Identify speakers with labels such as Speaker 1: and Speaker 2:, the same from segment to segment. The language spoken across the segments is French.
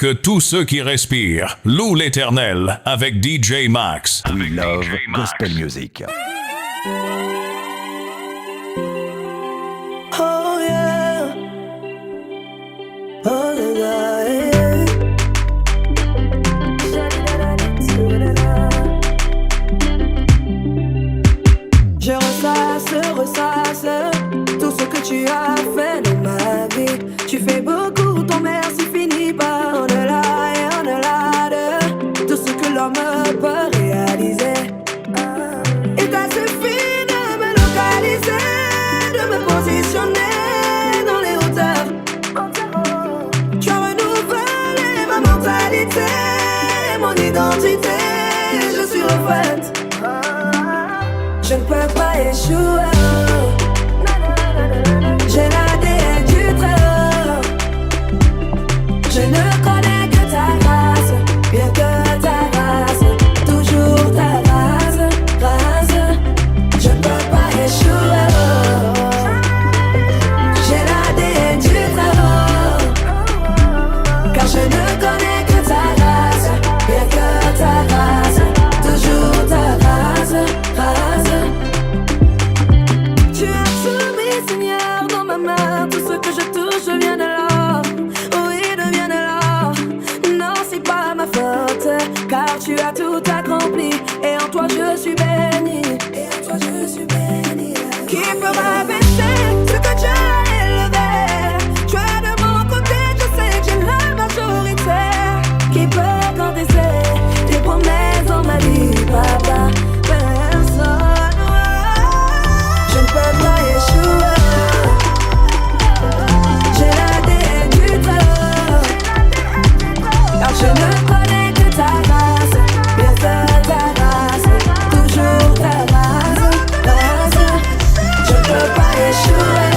Speaker 1: Que tous ceux qui respirent louent l'Éternel avec DJ Max.
Speaker 2: We love gospel music.
Speaker 3: Oh yeah, oh yeah, yeah. Je ressasse tout ce que tu as fait de ma vie. Tu fais beaucoup, ton merci finit par au-delà et au-delà de tout ce que l'homme peut réaliser. Et t'as suffi de me localiser, de me positionner dans les hauteurs. Tu as renouvelé ma mentalité, mon identité, je suis refaite. Je ne peux pas échouer. J'ai l'ADN du Très-Haut. Je ne connais que ta grâce, bien que ta race, toujours ta race. Je ne peux pas échouer. J'ai l'ADN du Très-Haut. Car je ne connais que ta race, bien que ta race, toujours ta race. Tu as soumis, Seigneur, dans ma main. Tout ce que je touche devient de l'or. Oui, devient de l'or. Non, c'est pas ma faute, car tu as tout accompli. Et en toi je suis béni. Qui peut m'abaisser ce que tu as élevé? Tu es de mon côté, je sais que j'ai la majorité. Qui peut contester tes promesses dans ma vie, papa? Je ne peux pas échouer. J'ai l'ADN du Très-Haut. Car je ne connais que ta race, bien que ta race, toujours ta race. Je ne peux pas échouer.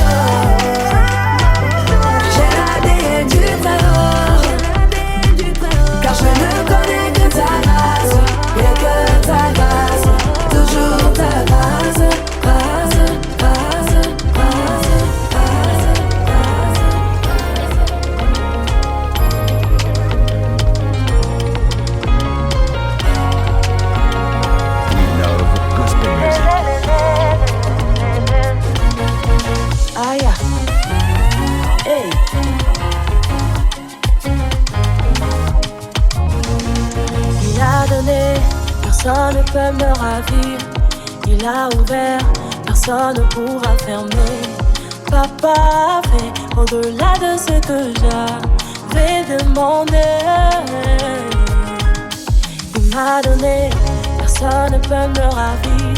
Speaker 3: J'ai l'ADN du Très-Haut. Car je ne connais que ta race, bien que ta race, toujours ta race. Personne ne peut me ravir. Il a ouvert, personne ne pourra fermer. Papa a fait au-delà de ce que j'avais demandé. Il m'a donné, personne ne peut me ravir.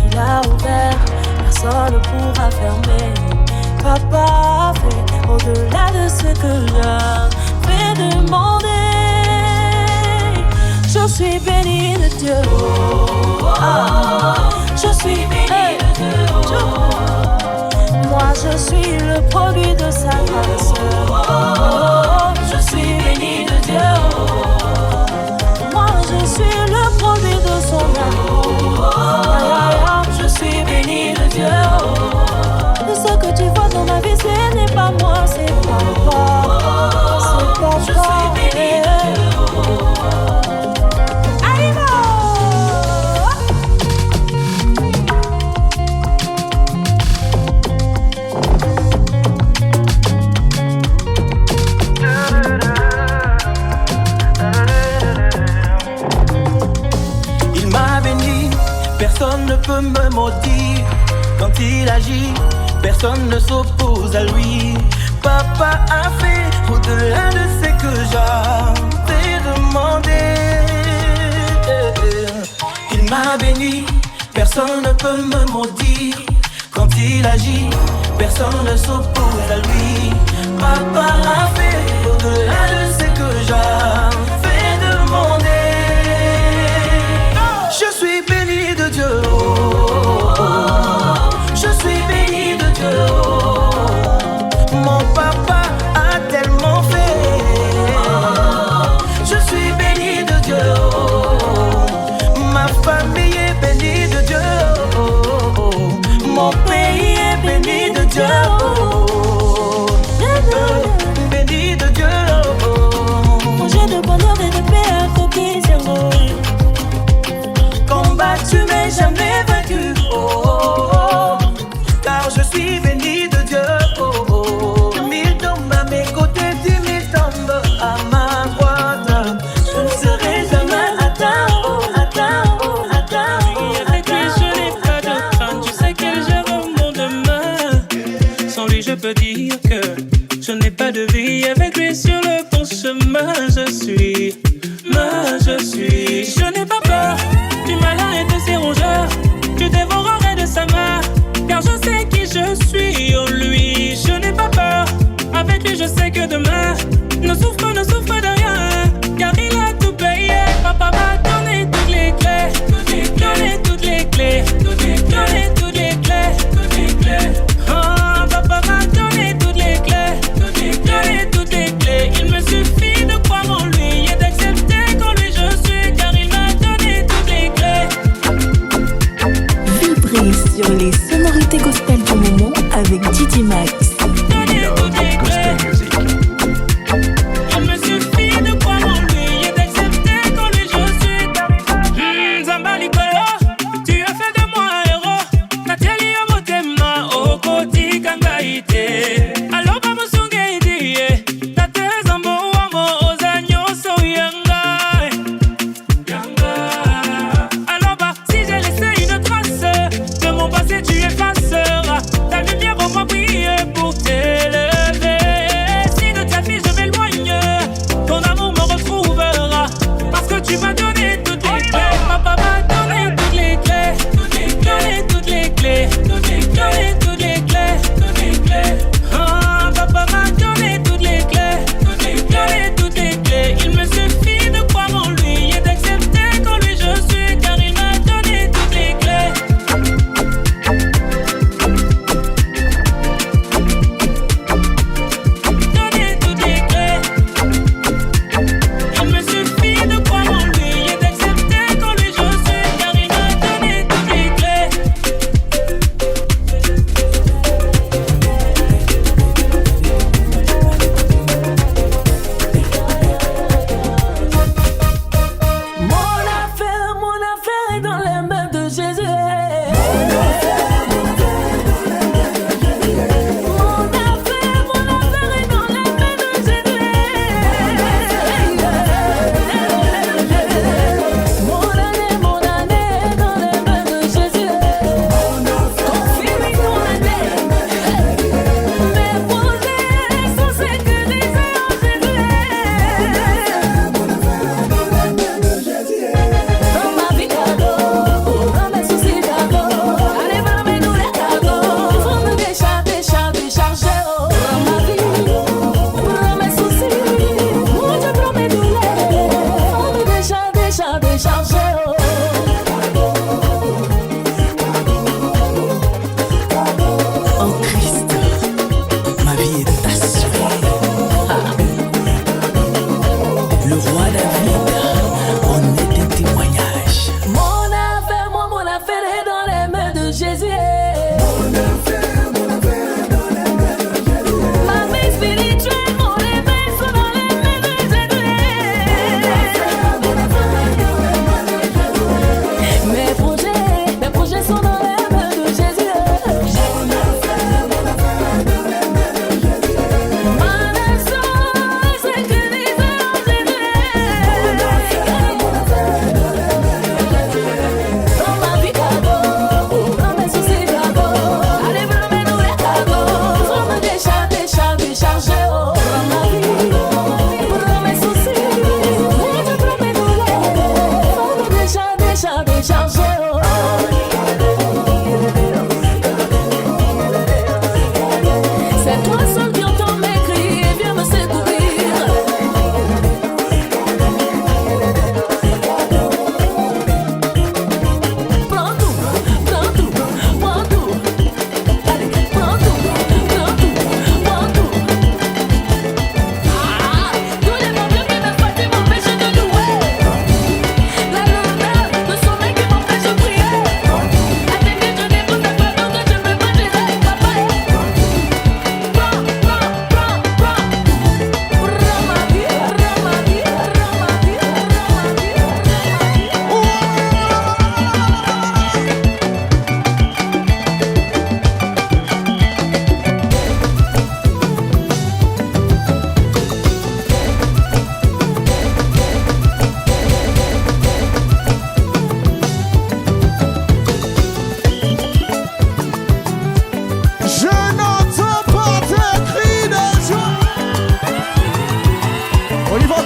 Speaker 3: Il a ouvert, personne ne pourra fermer. Papa a fait au-delà de ce que j'avais demandé. Je suis béni de Dieu. Je suis béni de Dieu. Moi je suis le produit de sa grâce. Je suis béni de Dieu. Moi je suis le produit de son amour. Je suis béni de Dieu. De ce que tu vois dans ma vie, ce n'est pas moi, c'est papa. C'est papa. Je suis béni de Dieu.
Speaker 4: Personne ne peut me maudire. Quand il agit, personne ne s'oppose à lui. Papa a fait au-delà de ce que j'avais demandé. Il m'a béni, personne ne peut me maudire. Quand il agit, personne ne s'oppose à lui. Papa a fait au-delà de ce que j'avais demandé. Je suis béni de Dieu. Je suis béni de Dieu. Mon papa a tellement fait. Je suis béni de Dieu. Ma famille est bénie de Dieu. Mon pays est béni de Dieu. Béni de Dieu.
Speaker 5: Je n'ai pas peur du malin et de ses rongeurs. Je dévorerai de sa main, car je sais qui je suis. Oh lui, je n'ai pas peur. Avec lui, je sais que demain ne souffre de rien, car il a tout payé. Papa m'a donné toutes les clés, donné toutes les clés, donné toutes les clés. Oh, papa m'a donné toutes les clés, donné toutes les clés. Il me suffit de croire en lui et d'accepter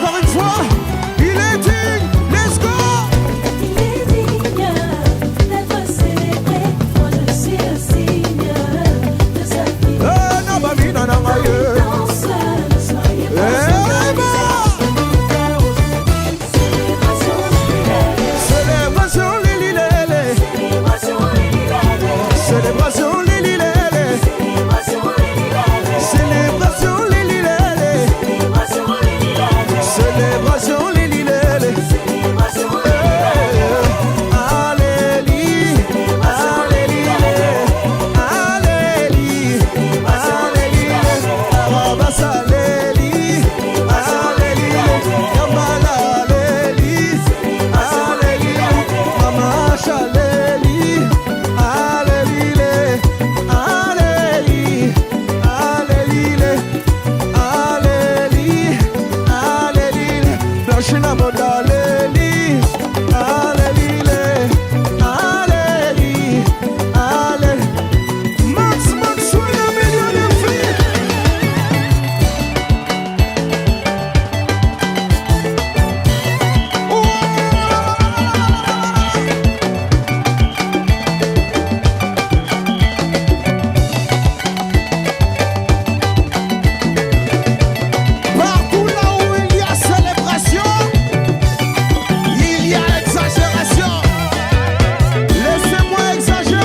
Speaker 6: encore une fois, il est digne, let's go.
Speaker 7: Il est digne d'être célébré, moi je suis le signe de sa vie.
Speaker 6: Non, bah, oui, non, non, aïe.
Speaker 7: Danse, ne soyez pas
Speaker 6: Célébration Lili-Lélé. Célébration Lili-Lélé. Célébration Lili-Lélé. Célébration Lili-Lélé. Alléluia, Alléluia, Alléluia, Alléluia. Rabas Alléluia, Alléluia. Yambala Alléluia, Alléluia. Mamash Alléluia, Alléluia, Alléluia, Alléluia, Alléluia, Alléluia. Blanchina Moda Alléluia, Alléluia, Alléluia, Alléluia. Max, sois le milieu de filles. Partout là où il y a célébration, il y a exagération. Laissez-moi exagérer.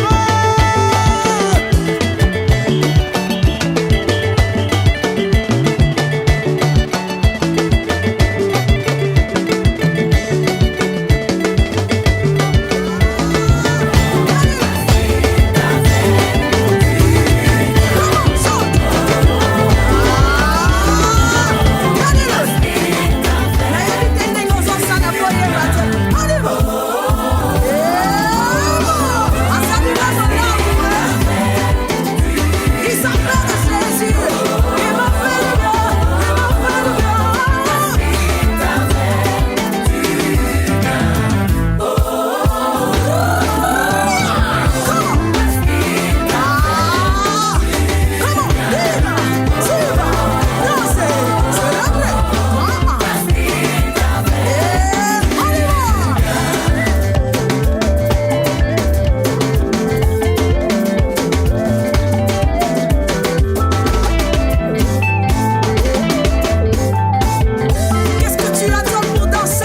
Speaker 6: Qu'est-ce que tu attends pour danser?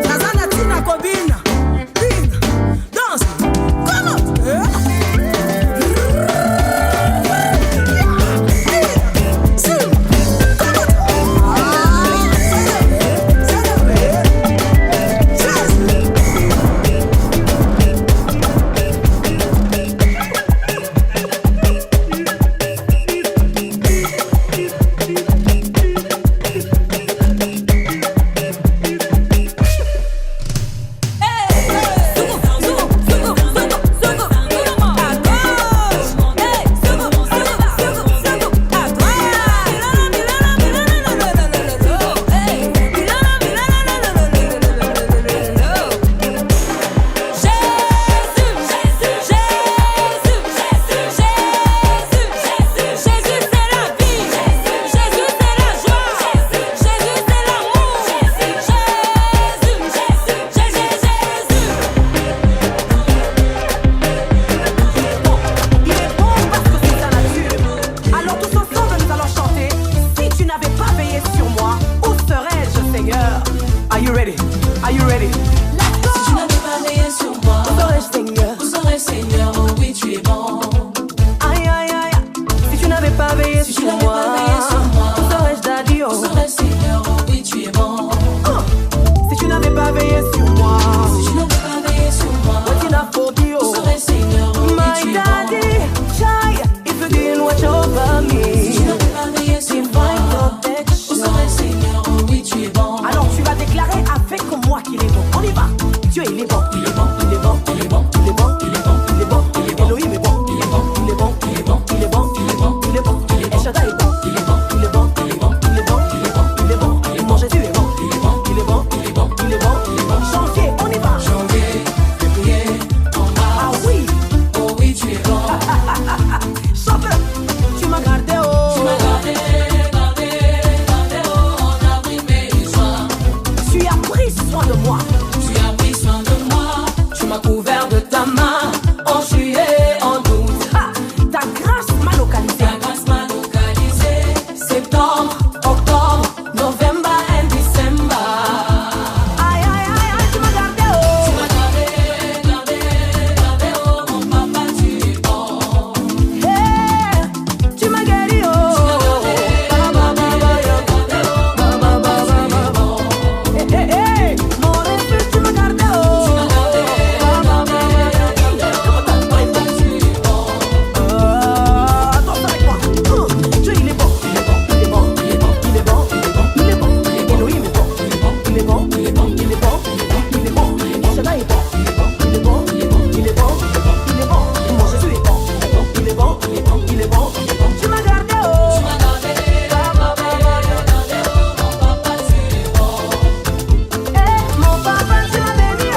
Speaker 6: Nazanatina Kobina, Bina, danse, comment? Are you ready? Are you ready?
Speaker 7: Si tu n'avais pas veillé sur moi,
Speaker 3: Où serais-je, Seigneur?
Speaker 7: où serais Seigneur? Oh oui, tu es bon.
Speaker 3: Aïe, aïe, aïe. Si tu n'avais pas veillé
Speaker 7: Si tu
Speaker 3: sur
Speaker 7: n'avais
Speaker 3: moi,
Speaker 7: pas veillé sur moi,
Speaker 3: où serais-je, Daddy?
Speaker 7: où
Speaker 3: Oh.
Speaker 7: serais Seigneur? Oh oui, tu es bon.
Speaker 3: Si tu n'avais pas veillé sur moi,
Speaker 7: Si tu n'avais pas veillé sur moi,
Speaker 3: what in a for you?
Speaker 7: où serais Seigneur? Oh oui,
Speaker 3: My
Speaker 7: tu es
Speaker 3: daddy,
Speaker 7: bon.
Speaker 3: shy, if you didn't watch over
Speaker 7: Si tu
Speaker 3: me,
Speaker 7: n'avais pas veillé sur
Speaker 3: divine
Speaker 7: moi, où
Speaker 3: protection.
Speaker 7: serais Seigneur? Oh oui, tu es bon.
Speaker 3: Alors tu vas déclarer avec moi qu'il est bon. On y
Speaker 6: moi.
Speaker 7: Tu as pris soin de moi, tu m'as couvert de ta main. En juillet, en août,
Speaker 6: Ah, ta grâce m'a localisé.
Speaker 7: ta grâce m'a localisé. Septembre, octobre, November and December.
Speaker 6: Aïe, aïe, aïe, aïe, tu m'as gardé,
Speaker 7: Tu
Speaker 6: oh.
Speaker 7: m'as gardé, oh mon papa, tu es bon.
Speaker 6: Hey, tu m'as guéri, oh. Hey, hey, hey, mon refuge, tu m'as gardé, oh. Danse avec moi. Dieu, il est bon. Il est bon, il est bon, il est bon, il est bon, il est bon. Elohim est bon. Il est bon, il est bon, il est bon, il est bon. Mon Shaddai est bon. Il est bon, il est bon, il est bon, il est bon. Mon Jésus est bon. Il est bon, il est bon, il est bon. Tu m'as gardé, oh. Eh, mon papa, tu m'as béni,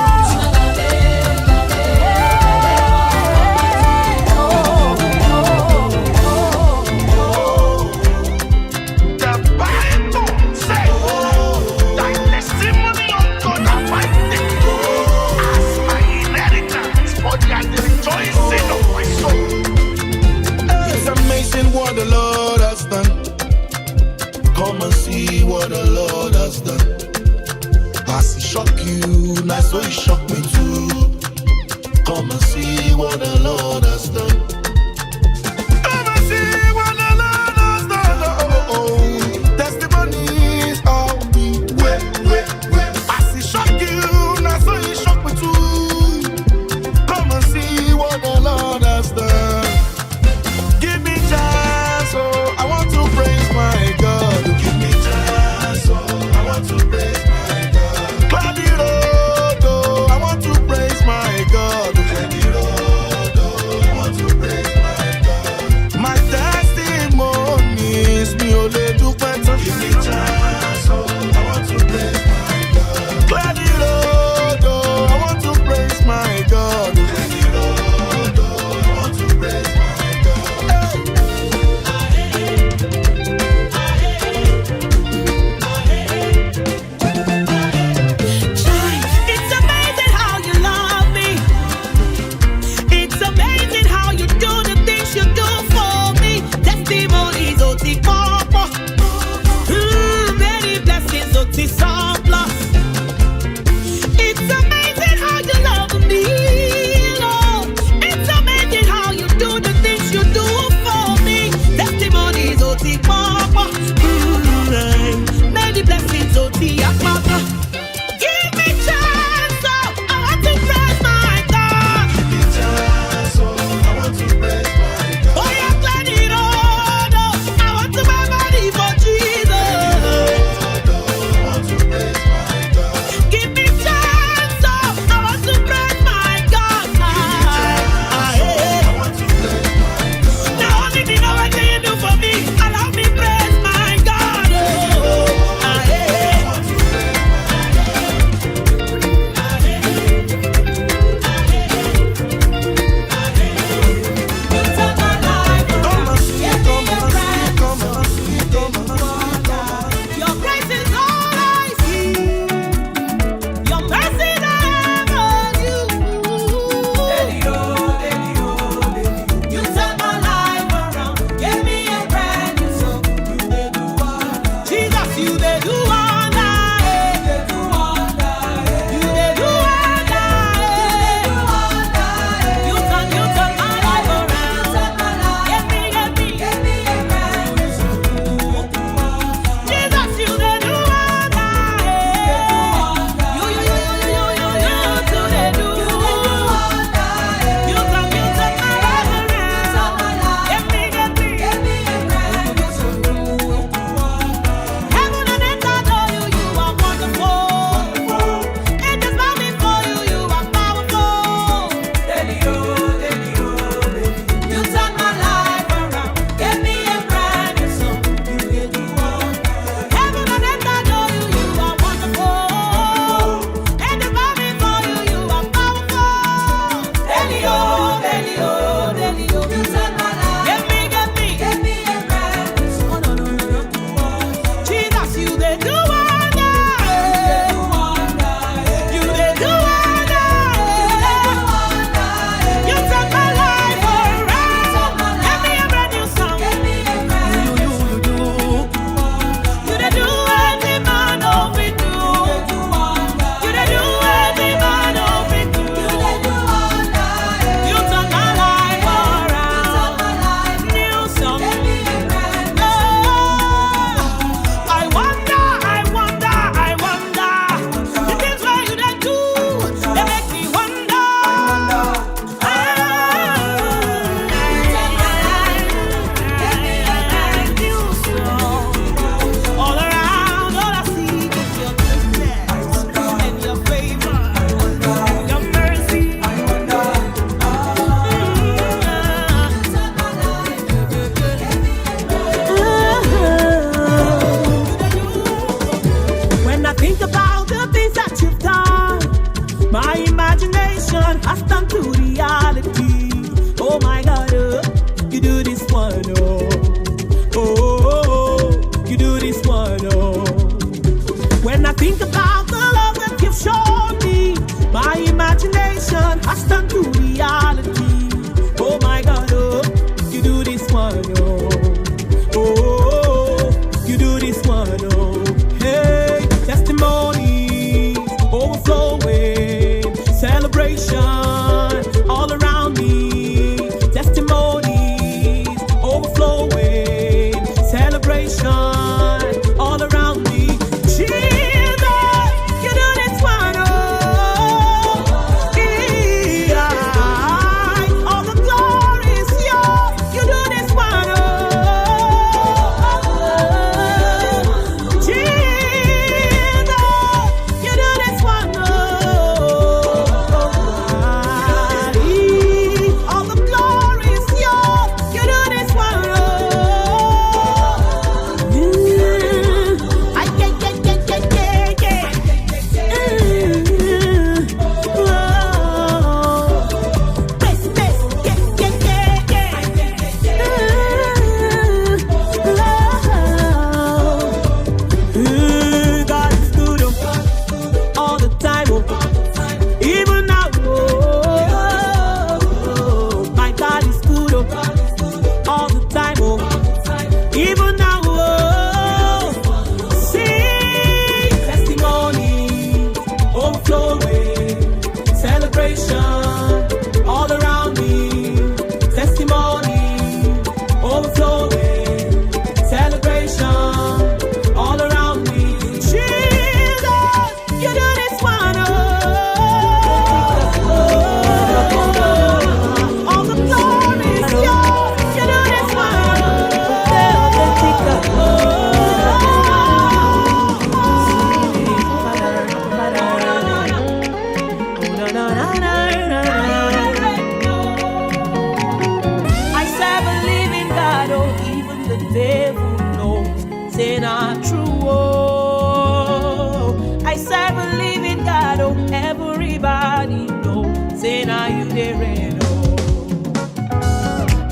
Speaker 8: It's amazing what the Lord has done. Come and see what the Lord has done. As he shock you, now so he shock me too. Come and see what the Lord has done. Come and see what the Lord has done. Oh, oh. Testimonies all the way. As he shock you, now so he shock me too. Come and see what the Lord has done. Give me chance, oh, I want to praise my God. Give me chance, oh, I want to praise my God. Clear the road, oh, I want to praise my God. Clear the road, oh, I want to praise my God. My testimony is me only do better. Give me chance, oh, I want to praise my God. Clear the road, oh, I want to praise my God. Clear the road, oh, I want to praise my God.
Speaker 6: It's amazing how you love me. It's amazing how you do the things you do for me. Testimonies, oti papa. Many blessings, oti sampla. It's amazing how you love me, Lord. It's amazing how you do the things you do for me. Testimonies, oti papa. Many blessings, oti akpaka. Give me chance, oh, I want to praise my God.
Speaker 8: Give me chance, oh, I want to praise my God.
Speaker 6: Oh, yeah, clear the road, oh, I want to buy money for Jesus.
Speaker 8: I want to praise my God.
Speaker 6: Give me chance, oh, I want to praise my God.
Speaker 8: I want to praise my God.
Speaker 6: Now only the know what you do for me. Allow me praise my God. Oh,
Speaker 8: I want to praise my God.
Speaker 6: shown me. My imagination has turned to reality. Oh my God, oh, you do this one, oh. Oh, you do this one, oh. Hey, testimonies overflowing, celebration all around me. Testimonies overflowing, celebration all around me. Jesus, you do this one, oh. Yeah, all the glory is yours. You do this one, oh. Jesus, you do this one, oh. All the glory is yours. You do this one, oh. God is good all the time, even now. My God is good all the time, even now. See testimony overflowing, celebration all around me. Testimony overflowing, celebration all around me. Jesus, you do this one, oh. All the glory is yours. You do this one, I serve a living God, oh, even the devil knows, say not true, oh. I serve a living God, oh, everybody knows, say now you there, oh.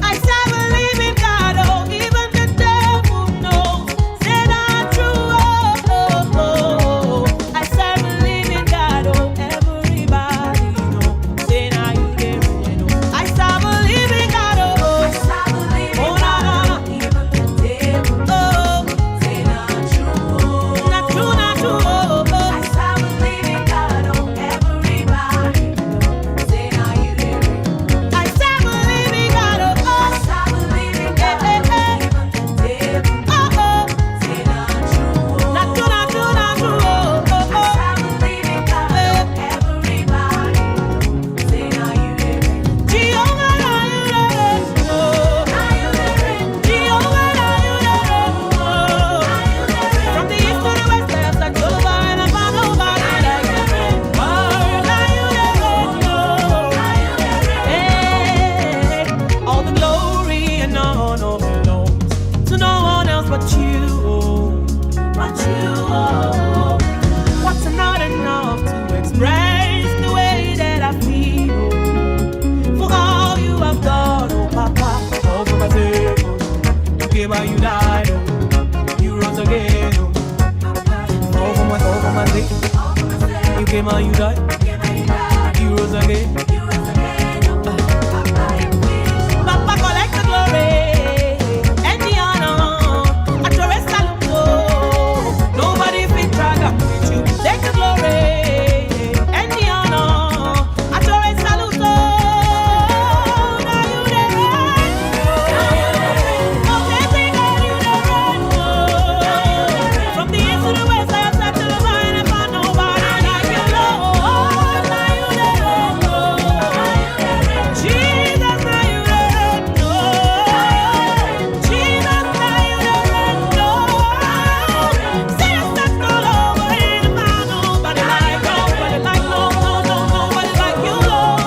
Speaker 6: I serve a living God, oh, even the devil knows, say not true, oh, oh. I serve a living God, oh, everybody knows, say now you there, oh. I serve a living God, oh, oh, na, na, na. Oh, not true, oh, oh. I serve a living God, oh, oh. Oh, oh. Not true, oh, oh, oh. Jehovah, now you there, oh. Jehovah, now you there, oh. From the east to the west, there's a Jehovah, and I found nobody like you. Oh, now you there, oh. Hey, all the glory and honor belongs to no one else but you, but you. What's not enough to express the way that I feel for all you have done, oh Papa. All for my sake, oh. You came and you died, oh. You rose again, oh. All for my sake. You came and you died. You rose again. Papa, collect the glory and the honor. At your rest, salute, oh. Nobody fit drag up with you. Take the glory and the honor. At your rest, salute, oh. Now you there, oh, blessing, now you there, oh. From the east to the west, I have searched to the vine and found nobody like you, Lord. Now you there, oh. Jesus, now you there, oh. Jesus, now you there, oh. Say I searched all over and found nobody like nobody like nobody like you, Lord.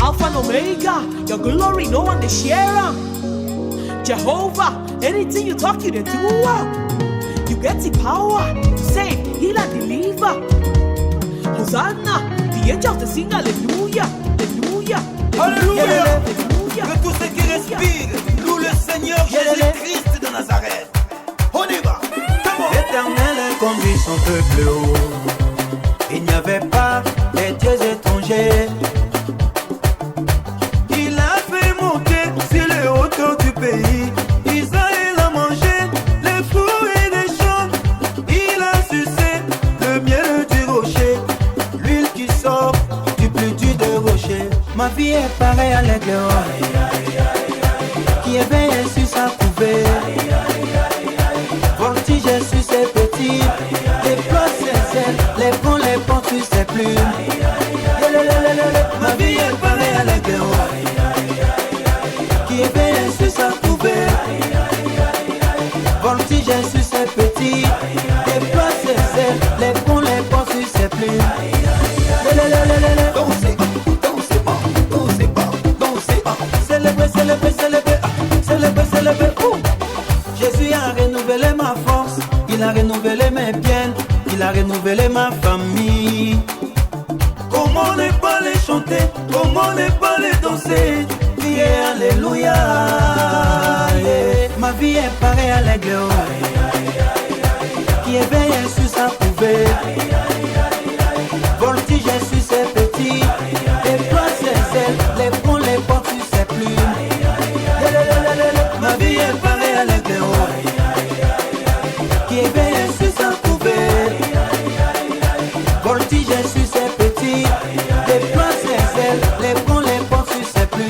Speaker 6: Alpha and Omega, your glory, no one to share 'em. Jehovah, anything you talk, you to do. You get the power to save, heal and deliver. Hosanna, the angels to sing hallelujah, hallelujah.
Speaker 9: Alléluia.
Speaker 6: Alléluia.
Speaker 9: Que tous ceux qui respirent louent le Seigneur Jésus-Christ de Nazareth. On y va. Come on.
Speaker 4: Éternel
Speaker 10: conduit son peuple haut. Il n'y avait pas les dieux étrangers. Il a fait monter sur les hauteurs du pays. Israël a mangé les fruits des champs. Il a sucé le miel du rocher, l'huile qui sort du plus dur des rochers. Ma vie est pareille à l'aigle qui éveille sur sa couvée. Voltige sur ses petits, déploie ses ailes, les prend, les porte sur ses plumes. Ma vie est pareille à l'aigle qui éveille sur sa couvée. Voltige sur ses petits, déploie ses ailes, les prend, les porte sur ses plumes. Dansez, dansez pas, dansez pas, dansez pas. Célébrez, célébrez, célébrez, célébrez, célébrez. Jésus a renouvelé ma force, il a renouvelé mes biens, il a renouvelé ma famille. Comment ne pas les chanter, comment ne pas les danser, crier alléluia. Ma vie est pareille à l'aigle qui éveille sur sa couvée. Voltige sur ses petits, déploie ses ailes, les prend, les porte sur ses plumes. Ma vie est pareille à l'aigle qui éveille sur sa couvée. Voltige sur ses petits, déploie ses ailes, les prend, les porte sur ses plumes.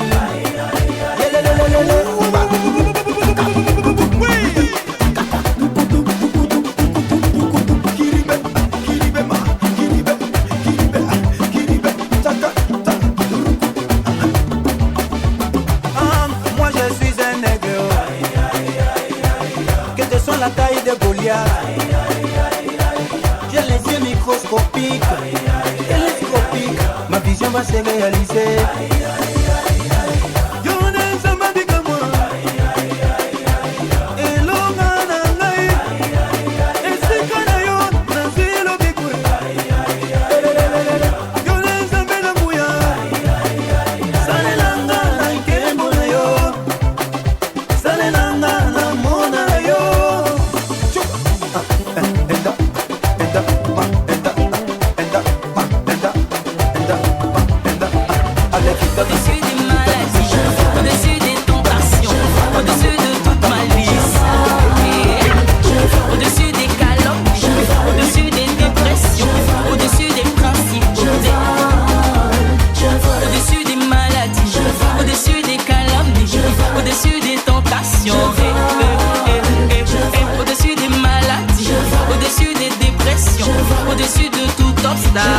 Speaker 10: Moi je suis un nègre, que ce soit la taille de Goliath. J'ai les yeux microscopiques, télescopiques, ma vision va se réaliser.
Speaker 4: Au-dessus de tout obstacle.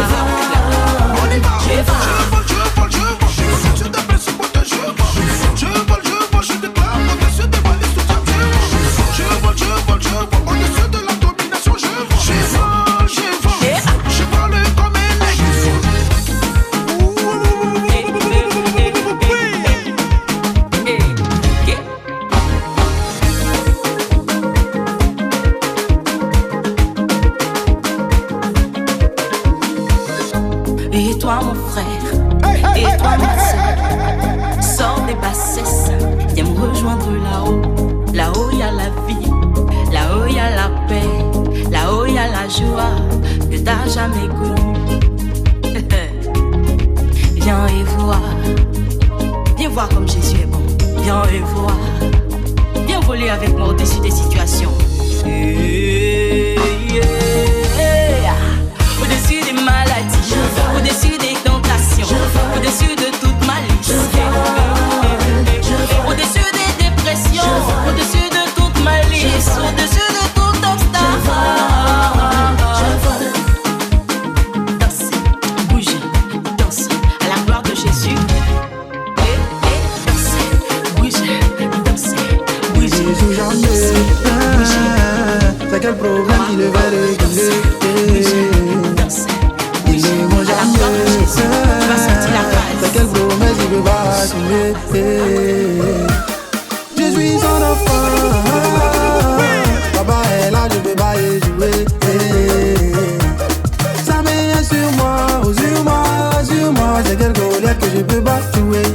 Speaker 4: Et toi mon frère, et toi ma soeur, sors des bassesses, viens me rejoindre là-haut. Là-haut y a la vie, là-haut y a la paix, là-haut y a la joie que t'as jamais connue. Viens et voir comme Jésus est bon. Viens et voir, viens voler avec moi au-dessus des situations. Au-dessus des maladies, au-dessus des tentations, au-dessus de toute malice, au-dessus des dépressions, au-dessus de toute malice, au-dessus de tout obstacle. Danser, bouger, danser à la gloire de Jésus. Danser, bouger, danser, bouger, danser, bouger.
Speaker 11: C'est quel problème il est venu. Il est mon jamais. C'est quelle promesse il veut pas assumer. Je suis son enfant. Papa est là, je peux pas y jouer. Sa main est sur moi, sur moi, sur moi. C'est quelle colère que je peux pas jouer.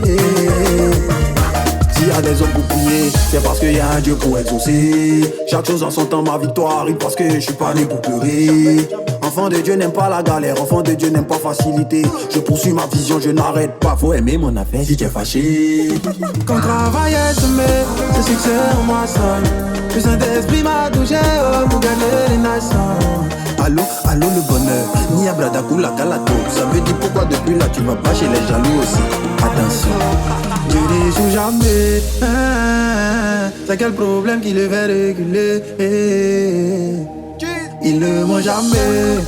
Speaker 11: S'il y a des hommes pour prier, c'est parce qu'il y a à Dieu pour exaucer. Chaque chose en son temps, ma victoire arrive parce que je suis pas né pour pleurer. Enfant de Dieu n'aime pas la galère, enfant de Dieu n'aime pas facilité. Je poursuis ma vision, je n'arrête pas. Faut aimer mon affaire si tu es fâché. Quand travail est semé, ce succès en moi sonne. Le Saint-Esprit m'a touché pour gagner les nations. Allô, allô le bonheur, ni à Bradakou la galato. Ça veut dire pourquoi depuis là tu vas pas chez les jaloux aussi. Attention, Dieu ne joue jamais. C'est quel problème qui le fait réguler. Il ne ment jamais.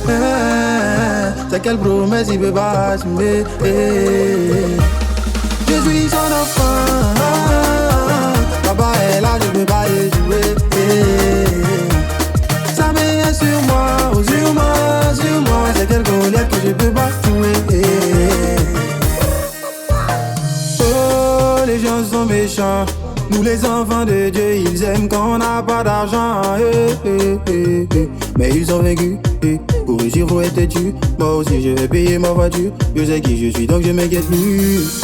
Speaker 11: C'est quelle promesse il veut pas assumer. Je suis son enfant. Papa est là, je peux pas y jouer. Ça met sur moi, sur moi. C'est quelle colère que je peux pas jouer. Oh, les gens sont méchants. Nous les enfants de Dieu, ils aiment quand on n'a pas d'argent. Mais ils ont vaincu. Pour réussir, faut être têtu. Moi aussi, je vais payer ma voiture. Je sais qui je suis, donc je m'inquiète plus.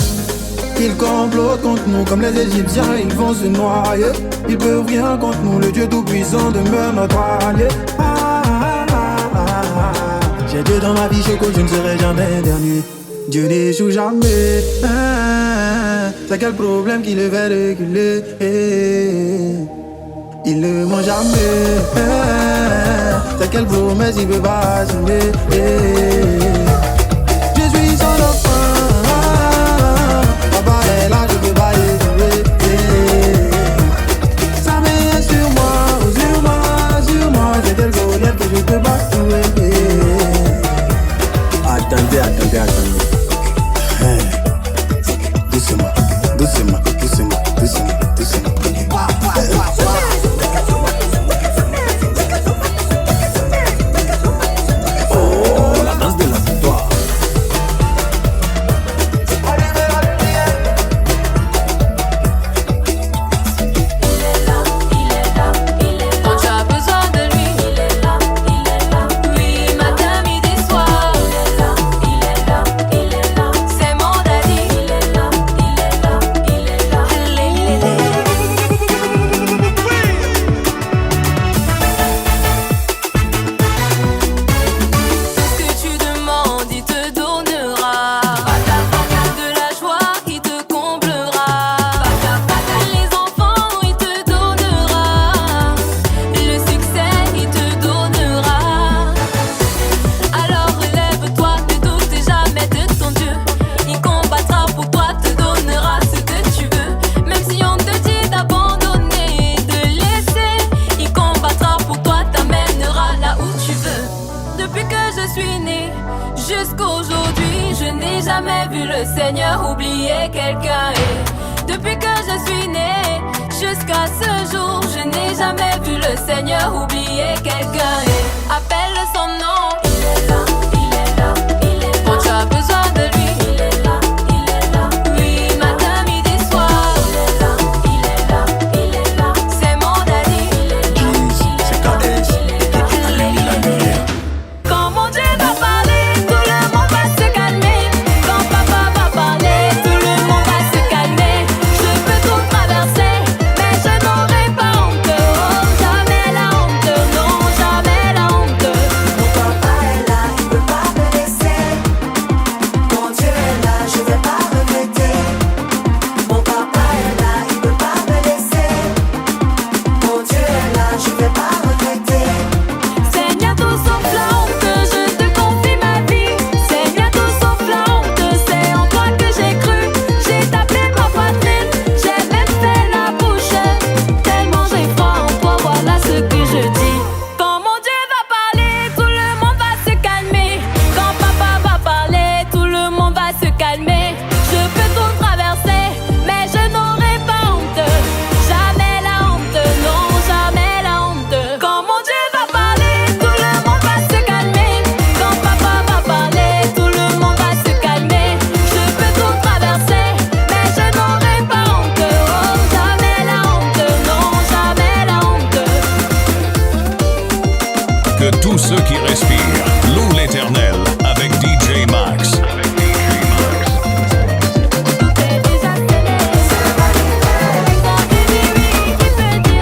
Speaker 11: Ils complotent contre nous comme les Égyptiens, ils vont se noyer. Ils peuvent rien contre nous, le Dieu tout-puissant demeure notre allié. J'ai Dieu dans ma vie, je ne serai jamais dernier. Dieu n'échoue jamais. C'est quel problème qui le fait reculer. Il ne ment jamais. C'est quelle promesse il veut pas assumer. Je suis son enfant. Papa est là, je peux pas y jouer. Ça met sur moi. C'est quelle colère que je peux pas jouer. Attendez. Doucement. Oh, la danse de la victoire.
Speaker 7: Quand tu as besoin de lui, il est là. Oui, matin, midi, soir. Il est là. C'est mon daddy. Il est là. Tout ce que tu demandes, il te donnera. De la joie, il te comblera. Les enfants, il te donnera. Le succès, il te donnera. Alors relève-toi, ne doute jamais de ton Dieu. Il combattra pour toi, te donnera ce que tu veux. Même si on te dit d'abandonner, de laisser, il combattra pour toi, t'amènera là où tu veux. Depuis que je suis née jusqu'aujourd'hui, je n'ai jamais vu le Seigneur oublier quelqu'un. Et depuis que je suis née jusqu'à ce jour, je n'ai jamais vu le Seigneur oublier quelqu'un. Et appelle son nom. Il est là. Quand tu as besoin de lui, il est là. Oui, matin, midi, soir. Il est là. C'est mon daddy.
Speaker 11: C'est KS.
Speaker 7: Quand mon Dieu va parler, tout le monde va se calmer. Quand papa va parler, tout le monde va se calmer. Je peux tout traverser, mais je n'aurai pas honte. Oh, jamais la honte, non, jamais la honte.
Speaker 3: Mon papa est là, il veut pas me laisser. Mon Dieu est là, je vais pas regretter. Mon papa est là, il veut pas me laisser. Mon Dieu est là, je vais pas regretter.
Speaker 7: Seigneur, tout sauf la honte, je te confie ma vie. Seigneur, tout sauf la honte, c'est en toi que j'ai cru. J'ai tapé ma poitrine, j'ai même fait la bouche. Tellement j'ai foi en toi, voilà ce que je dis. Quand mon Dieu va parler, tout le monde va se calmer. Quand papa va parler, tout le monde va se calmer. Je peux tout traverser, mais je n'aurai pas honte. Jamais la honte, non, jamais la honte. Quand mon Dieu va parler, tout le monde va se calmer. Quand papa va parler, tout le monde va se calmer. Je peux tout traverser, mais je n'aurai pas honte. Oh, jamais la honte, non, jamais la honte.
Speaker 1: Que tous ceux qui respirent louent l'Éternel avec DJ Max.
Speaker 7: Tout est déjà scellé. Quand tu dis oui, tu peux dire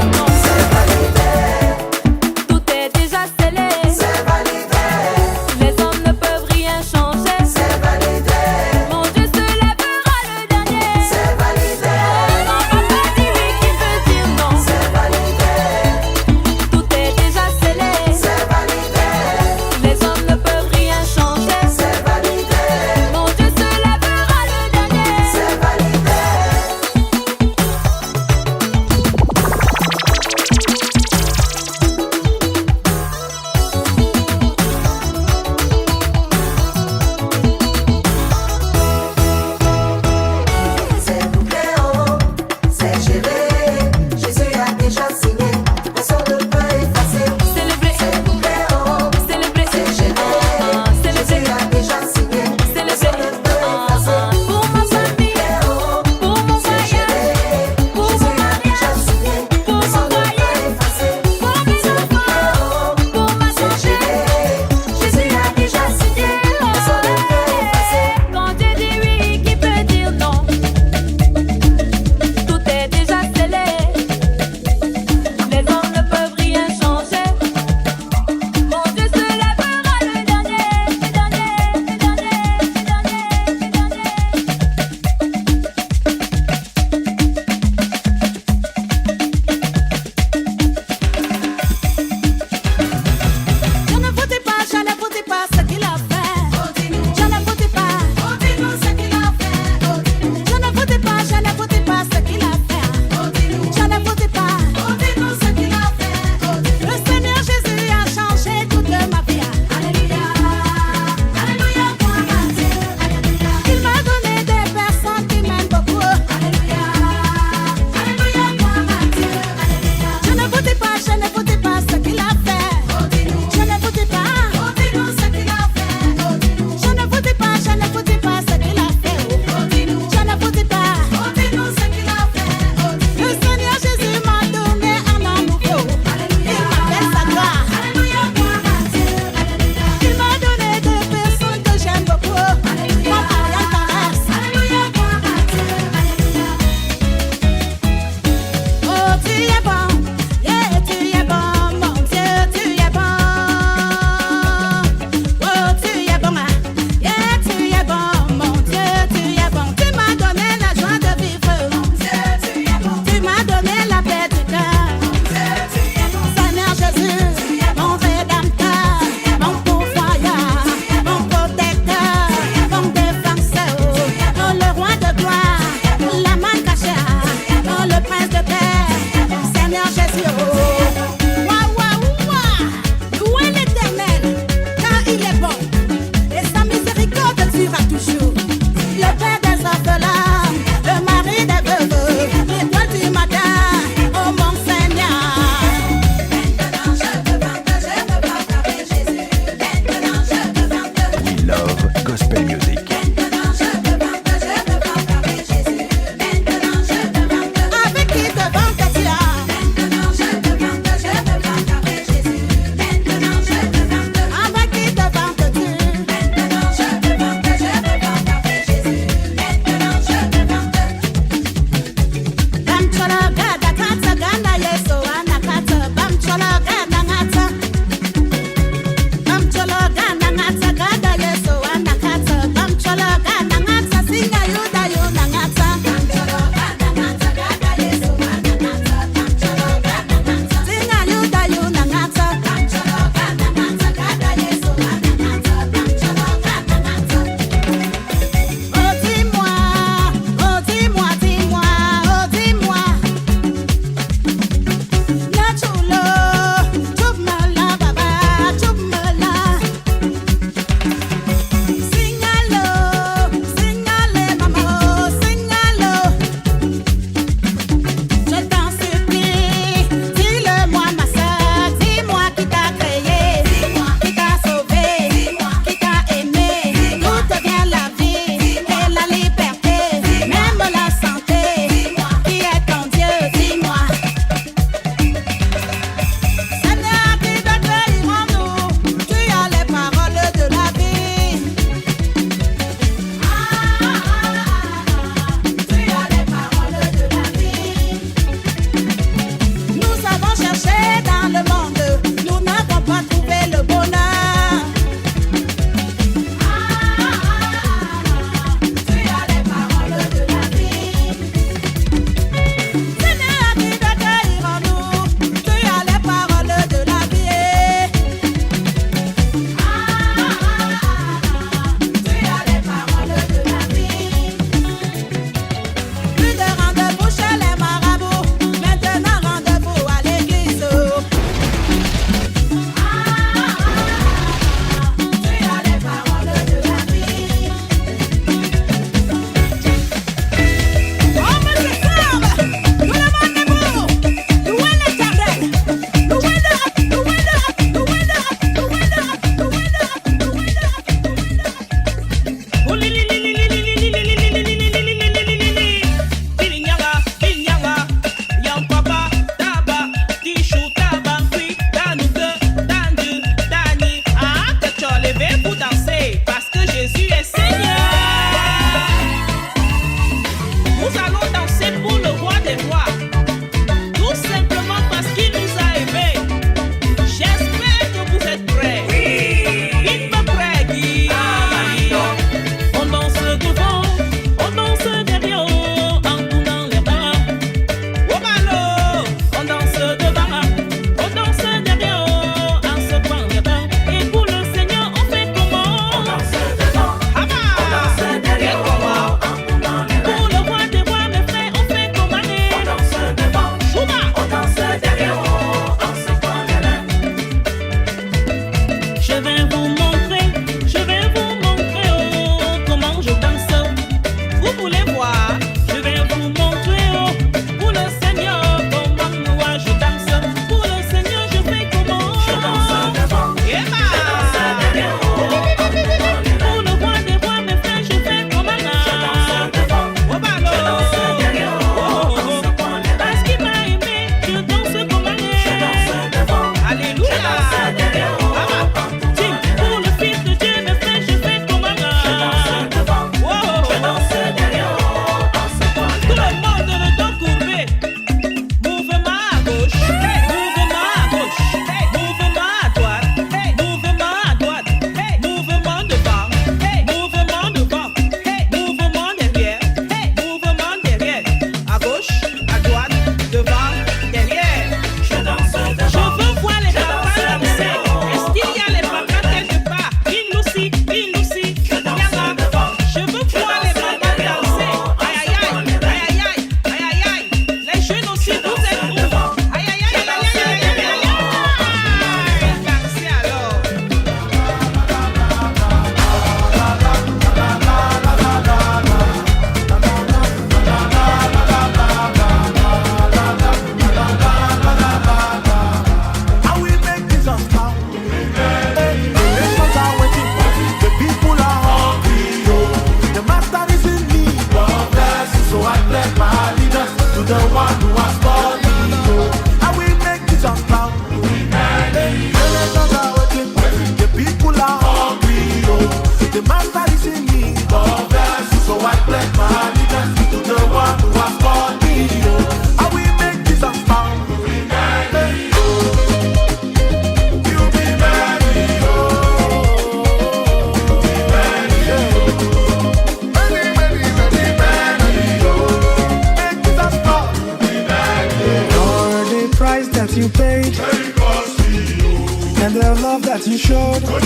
Speaker 6: proud.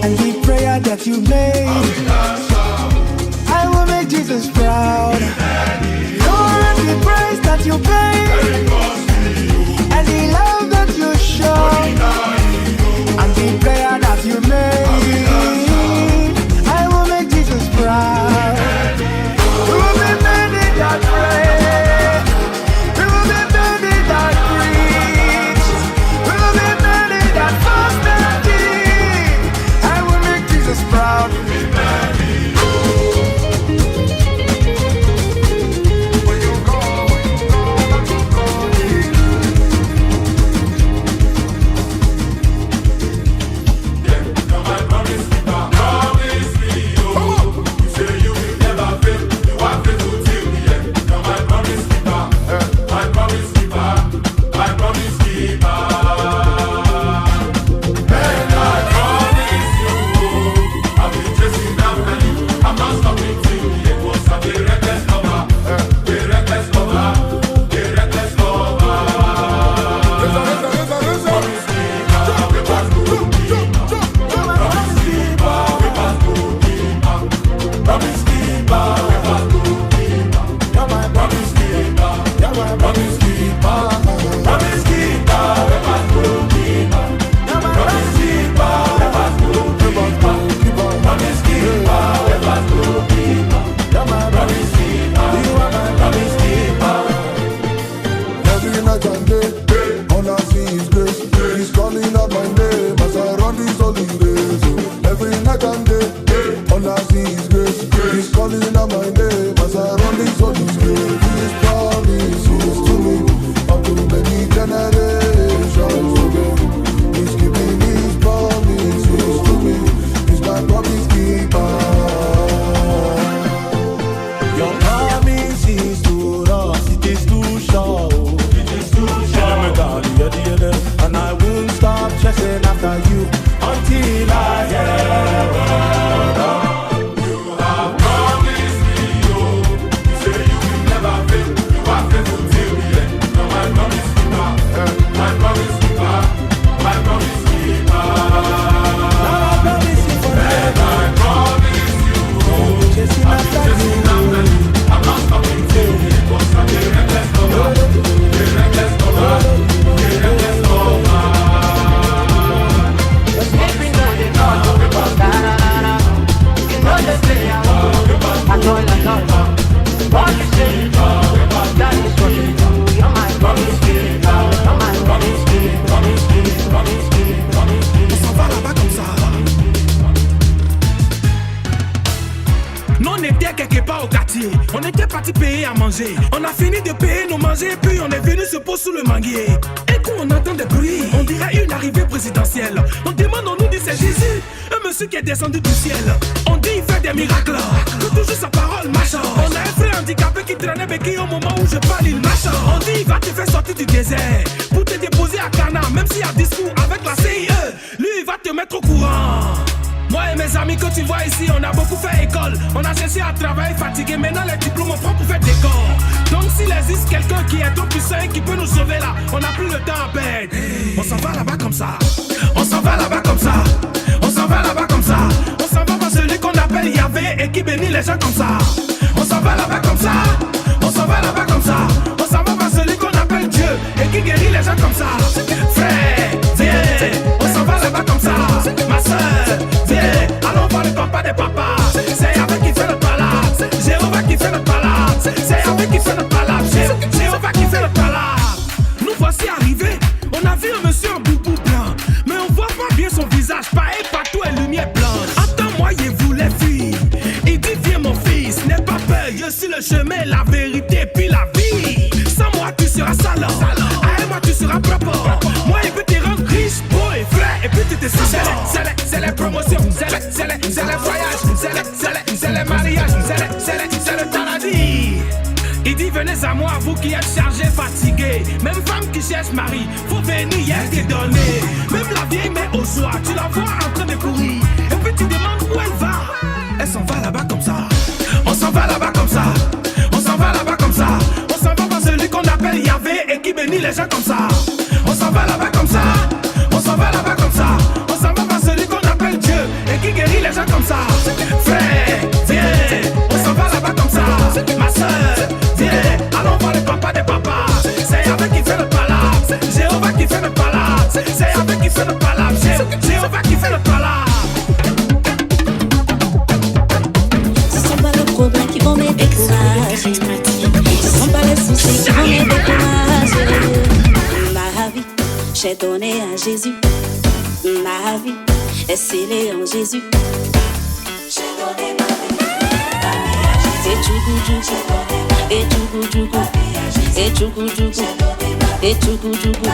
Speaker 6: And the prayer that you made, I will make Jesus proud. Lord, the price that you paid, and the love that you show, and the prayer that you made, I will make Jesus proud. We will be many that pray, we will be many that preach, we will be many that fast and deep. I will make Jesus proud.
Speaker 5: On était parti payer à manger. On a fini de payer nos manger, puis on est venu se poser sous le manguier. Et quand on entend des bruits, on dirait une arrivée présidentielle. On demande, on nous dit c'est Jésus, un monsieur qui est descendu du ciel. On dit il fait des miracles, que toujours sa parole marche. On a un frère handicapé qui traînait béquille au moment où je parle, il marche. On dit il va te faire sortir du désert pour te déposer à Cana, même s'il y a discours avec la CIE, lui il va te mettre au courant. Moi et mes amis que tu vois ici, on a beaucoup fait école. On a cherché à travailler fatigué, maintenant les diplômes on prend pour faire des corps. Donc s'il existe quelqu'un qui est trop puissant et qui peut nous sauver là, on n'a plus le temps à perdre. On s'en va là-bas comme ça, on s'en va là-bas comme ça, on s'en va là-bas comme ça, on s'en va par celui qu'on appelle Yahvé et qui bénit les gens comme ça. On s'en va là-bas comme ça, on s'en va là-bas comme ça, on s'en va par celui qu'on appelle Dieu et qui guérit les gens comme ça. Frère, viens, on s'en va là-bas comme ça, ma soeur, viens, allons voir le papa des papas. C'est avec qui fait notre balade, Jéhovah qui fait notre balade, c'est avec qui fait notre balade, Jéhovah qui fait notre balade. Nous voici arrivés, on a vu un monsieur en boubou blanc, mais on voit pas bien son visage, pareil partout et lumière blanche. Attends-moi, il voulait fuir, il dit viens mon fils, n'aie pas peur, je suis le chemin, la vérité puis la vie. Sans moi tu seras sale, avec moi tu seras propre. Moi il peut te rendre riche, beau et frais, et puis tu te sens. C'est les promotions, c'est les voyages, c'est les mariages, c'est le paradis. Il dit venez à moi, vous qui êtes chargés, fatigués. Même femme qui cherche mari, faut venir, elle t'est donnée. Même la vieille mère au soir, tu la vois en train de courir. Et puis tu demandes où elle va. Elle s'en va là-bas comme ça. On s'en va là-bas comme ça. On s'en va là-bas comme ça. On s'en va par celui qu'on appelle Yahvé et qui bénit les gens comme ça. On s'en va là-bas comme ça. On s'en va là-bas comme ça. On s'en
Speaker 7: Ma vie est scellée en Jésus. J'ai donné ma vie à Jésus. Et tchoukou, et tchoukou, et tchoukou, et tchoukou.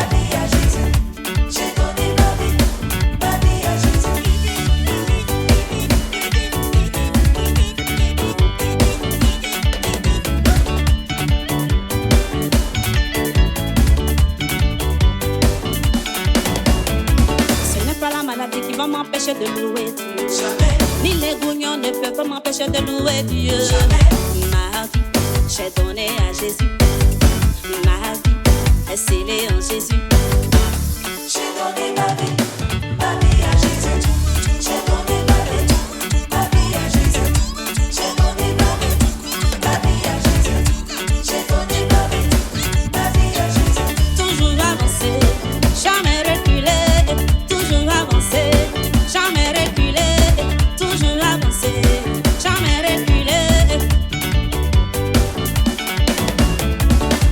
Speaker 12: Qui va m'empêcher de louer Dieu. Jamais. Ni les gougnons ne peuvent pas m'empêcher de louer Dieu. Jamais. Ma vie, j'ai donné à Jésus. Ma vie est scellée en Jésus. J'ai donné ma vie à Jésus. J'ai donné ma vie à Jésus. J'ai donné ma vie à Jésus. J'ai donné ma vie à Jésus. Toujours avancer, jamais reculer. Toujours avancer, jamais reculer. Toujours avancer, jamais reculer.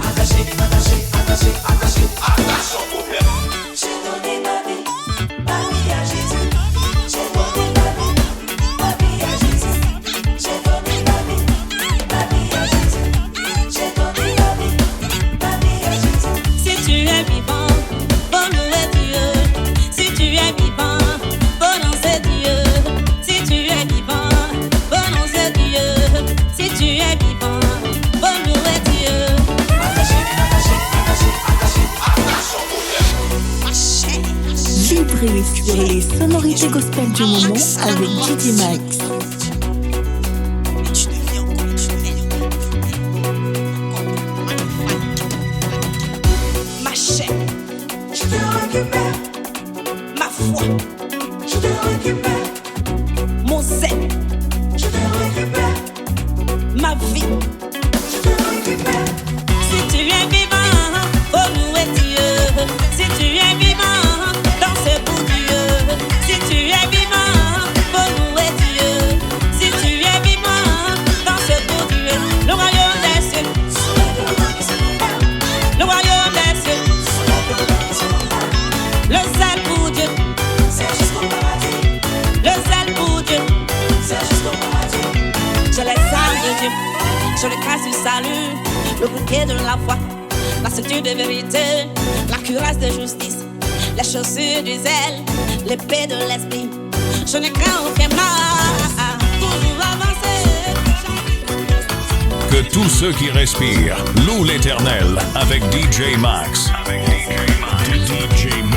Speaker 12: Attaché, attaché, attaché, attaché, attaché au problème. J'ai donné ma vie à Jésus. J'ai donné ma vie à Jésus. J'ai donné ma vie à Jésus. J'ai donné ma vie à Jésus. Si tu es vivant, faut louer Dieu. Si tu es vivant, faut danser Dieu. Si tu es vivant, faut danser Dieu. Si tu es vivant, faut louer Dieu. Attaché, attaché, attaché, attaché, attaché au problème.
Speaker 13: Vibrez sur les sonorités gospel du moment avec DJ Max.
Speaker 12: Ma chair, je te récupère. Ma foi, je te récupère. Mon zèle, je te récupère. Ma vie, je te récupère. Si tu es vivant, faut louer Dieu. Si tu es vivant, danse pour Dieu. Si tu es vivant, faut louer Dieu. Si tu es vivant, danse pour Dieu. Le royaume des cieux, le royaume des cieux, le zèle pour Dieu. C'est jusqu'au paradis. Le zèle pour Dieu. C'est jusqu'au paradis. J'ai les armes de Dieu. J'ai le casque du salut. Le bouquet de la foi. La ceinture de vérité. La cuirasse de justice. Les chaussures du zèle. L'épée de l'esprit. Je ne crains aucun mal. Toujours avancer.
Speaker 1: Que tous ceux qui respirent louent l'Éternel avec DJ Max. Avec DJ Max.